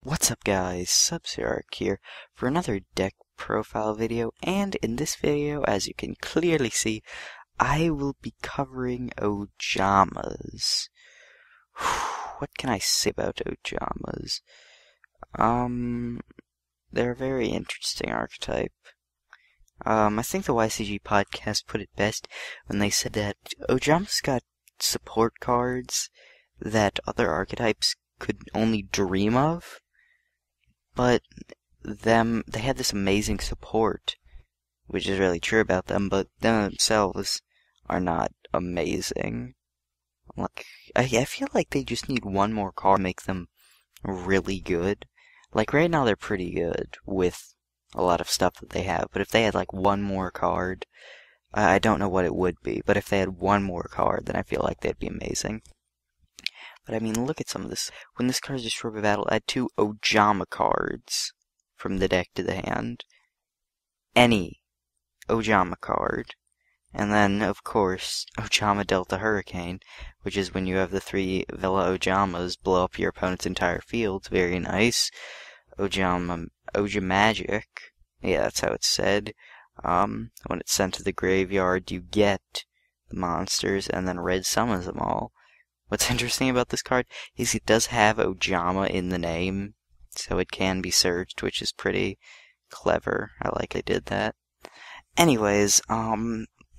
What's up guys, Sub-Zero here for another deck profile video, and in this video, as you can clearly see, I will be covering Ojamas. What can I say about Ojamas? They're a very interesting archetype. I think the YCG podcast put it best when they said that Ojamas got support cards that other archetypes could only dream of. But they had this amazing support, which is really true about them, but them themselves are not amazing. Like, I feel like they just need one more card to make them really good. Like, right now they're pretty good with a lot of stuff that they have, but if they had, like, one more card, I don't know what it would be, but if they had one more card, then I feel like they'd be amazing. But I mean, look at some of this. When this card is destroyed by battle, add 2 Ojama cards from the deck to the hand. Any Ojama card. And then, of course, Ojama Delta Hurricane, which is when you have the 3 Vela Ojamas blow up your opponent's entire field. Very nice. Ojamagic. Yeah, that's how it's said. When it's sent to the graveyard, you get the monsters, and then red summons them all. What's interesting about this card is it does have Ojama in the name, so it can be searched, which is pretty clever. I like they did that. Anyways, let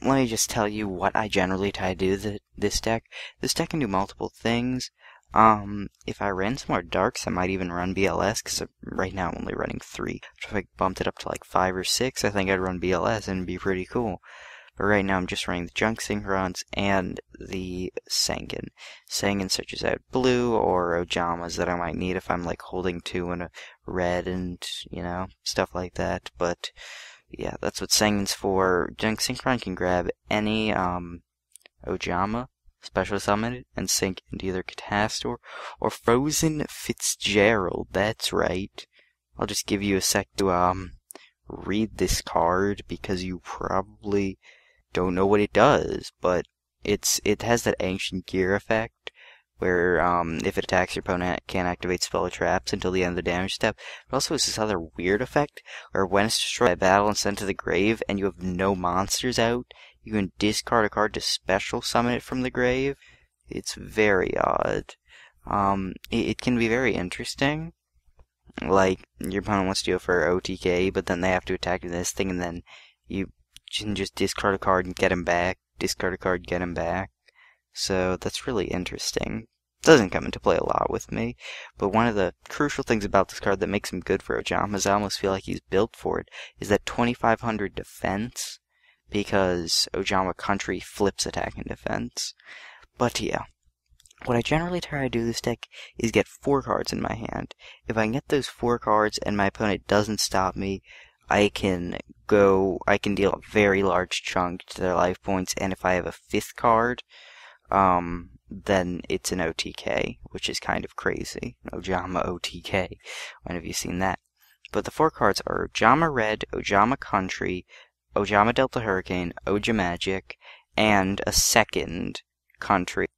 me just tell you what I generally try to do this deck. This deck can do multiple things. If I ran some more darks, I might even run BLS, because right now I'm only running 3. If I bumped it up to like 5 or 6, I think I'd run BLS and it'd be pretty cool. But right now I'm just running the Junk Synchrons and the Sangan. Sangan searches out blue or Ojamas that I might need if I'm like holding 2 in a red and, you know, stuff like that. But yeah, that's what Sangan's for. Junk Synchron can grab any Ojama, special summon it, and sink into either Catastor or Frozen Fitzgerald. That's right. I'll just give you a sec to read this card because you probably don't know what it does, but it has that ancient gear effect where if it attacks your opponent, it can't activate spell or traps until the end of the damage step. It also has this other weird effect where when it's destroyed by battle and sent to the grave and you have no monsters out, you can discard a card to special summon it from the grave. It's very odd. It can be very interesting. Like, your opponent wants to go for OTK, but then they have to attack this thing, and then you can just discard a card and get him back, discard a card, get him back. So that's really interesting. Doesn't come into play a lot with me, but one of the crucial things about this card that makes him good for Ojamas, I almost feel like he's built for it, is that 2500 defense, because Ojama Country flips attack and defense. But yeah, what I generally try to do this deck is get 4 cards in my hand. If I can get those 4 cards and my opponent doesn't stop me, I can deal a very large chunk to their life points, and if I have a 5th card, then it's an OTK, which is kind of crazy. Ojama OTK. When have you seen that? But the 4 cards are Ojama Red, Ojama Country, Ojama Delta Hurricane, Ojamagic, and a 2nd country,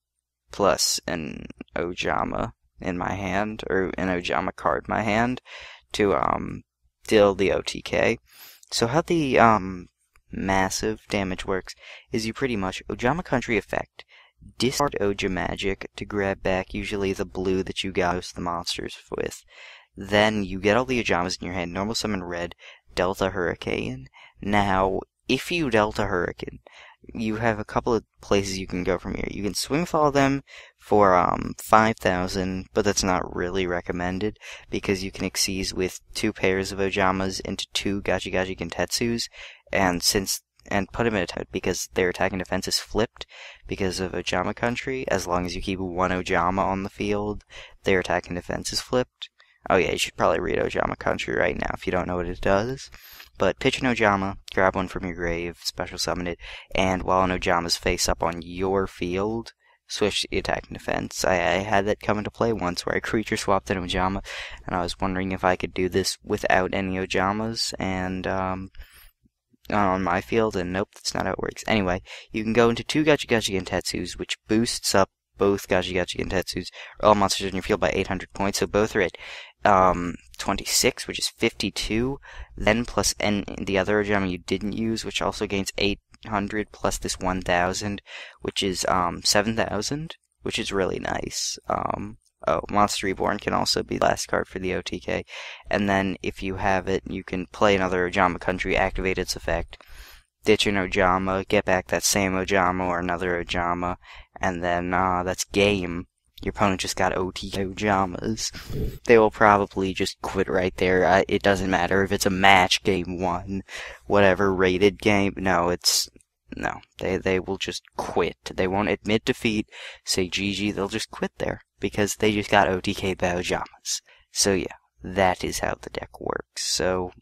plus an Ojama in my hand, or an Ojama card in my hand, to, deal the OTK. So how the massive damage works is you pretty much Ojama Country effect, discard Ojamagic to grab back usually the blue that you got most of the monsters with. Then you get all the Ojamas in your hand, normal summon red, Delta Hurricane. Now, if you Delta Hurricane, you have a couple of places you can go from here. You can swing follow them for 5,000, but that's not really recommended because you can exceed with 2 pairs of Ojamas into 2 Gachi Gachi Gentetsus, and put them in attack because their attack and defense is flipped because of Ojama Country. As long as you keep 1 Ojama on the field, their attack and defense is flipped. Oh yeah, you should probably read Ojama Country right now if you don't know what it does. But pitch an Ojama, grab one from your grave, special summon it, and while an Ojama's face up on your field, switch the attack and defense. I had that come into play once where I creature swapped an Ojama, and I was wondering if I could do this without any Ojamas, and on my field, and nope, that's not how it works. Anyway, you can go into 2 Gachi Gachi Gentetsus, which boosts up both Gachi Gachi Gentetsus are all monsters in your field by 800 points, so both are at 26, which is 52, then plus the other Ojama you didn't use, which also gains 800, plus this 1000, which is 7,000, which is really nice. Oh, Monster Reborn can also be the last card for the OTK, and then if you have it, you can play another Ojama country, activate its effect, ditch an Ojama, get back that same Ojama or another Ojama, and then that's game. Your opponent just got OTK Ojamas. They will probably just quit right there. It doesn't matter if it's a match, game 1, whatever, rated game. No, they will just quit. They won't admit defeat, say GG, they'll just quit there, because they just got OTK by Ojamas. So yeah, that is how the deck works. So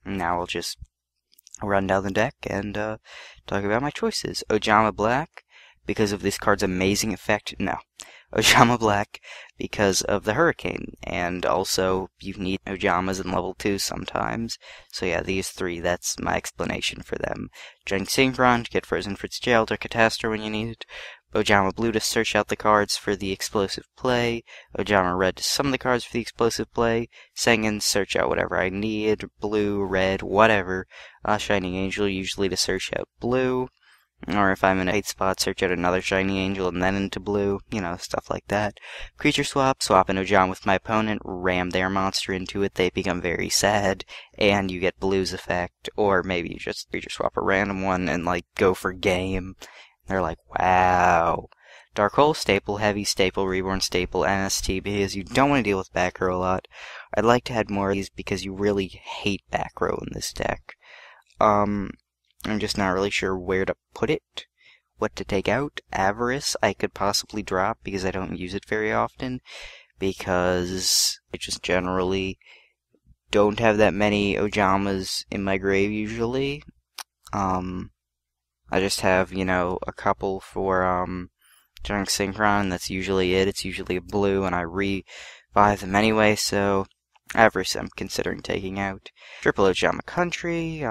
now I'll just run down the deck and talk about my choices. Ojama Black, because of this card's amazing effect. No. Ojama Black, because of the Hurricane, and also you need Ojamas in level 2 sometimes. So yeah, these three, that's my explanation for them. Giant Synchron to get Frozen Fitzgerald or Catastrophe when you need it. Ojama Blue to search out the cards for the explosive play. Ojama Red to summon the cards for the explosive play. Sengen, search out whatever I need. Blue, red, whatever. Shining Angel, usually to search out blue. Or if I'm in a 8 spot, search out another Shiny Angel and then into blue. You know, stuff like that. Creature swap, swap an Ojama with my opponent, ram their monster into it, they become very sad, and you get blue's effect. Or maybe you just creature swap a random one and, like, go for game. They're like, wow. Dark Hole, Staple, Heavy, Staple, Reborn, Staple, NST, because you don't want to deal with back row a lot. I'd like to add more of these because you really hate back row in this deck. I'm just not really sure where to put it, what to take out. Avarice I could possibly drop because I don't use it very often, because I just generally don't have that many Ojamas in my grave usually. I just have, you know, a couple for Giant Synchron, and that's usually it. It's usually a blue, and I revive them anyway, so Avarice I'm considering taking out. Triple Ojama Country,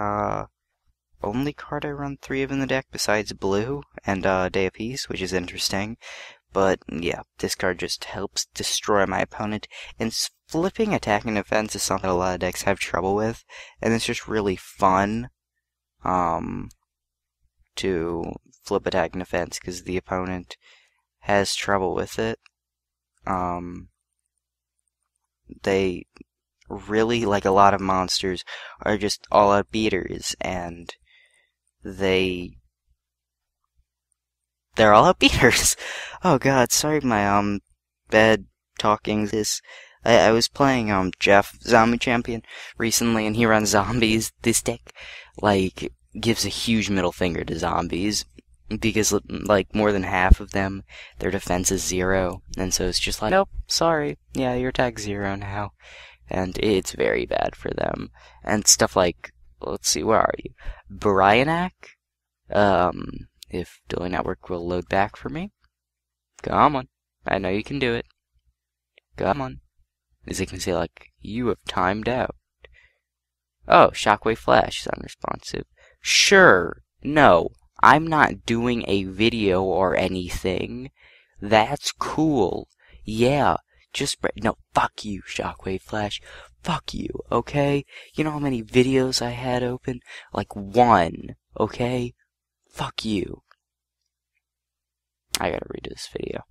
only card I run 3 of in the deck besides blue and Day of Peace, which is interesting. But yeah, this card just helps destroy my opponent. And flipping attack and defense is something a lot of decks have trouble with, and it's just really fun to flip attack and defense because the opponent has trouble with it. They really, like a lot of monsters, are just all-out beaters, and they're all-out beaters. Oh god, sorry my bad talking. I was playing Jeff, Zombie Champion, recently, and he runs zombies. This deck, like, gives a huge middle finger to zombies, because, like, more than half of them, their defense is 0, and so it's just like, nope, sorry, yeah, your attack's 0 now, and it's very bad for them. And stuff like, let's see, where are you? Bryanak? If Dueling Network will load back for me. Come on, I know you can do it. Come on. As you can see, like, you have timed out. Oh, Shockwave Flash is unresponsive. Sure, no, I'm not doing a video or anything. That's cool. Yeah, no, fuck you, Shockwave Flash. Fuck you, okay? You know how many videos I had open? Like 1, okay? Fuck you. I gotta redo this video.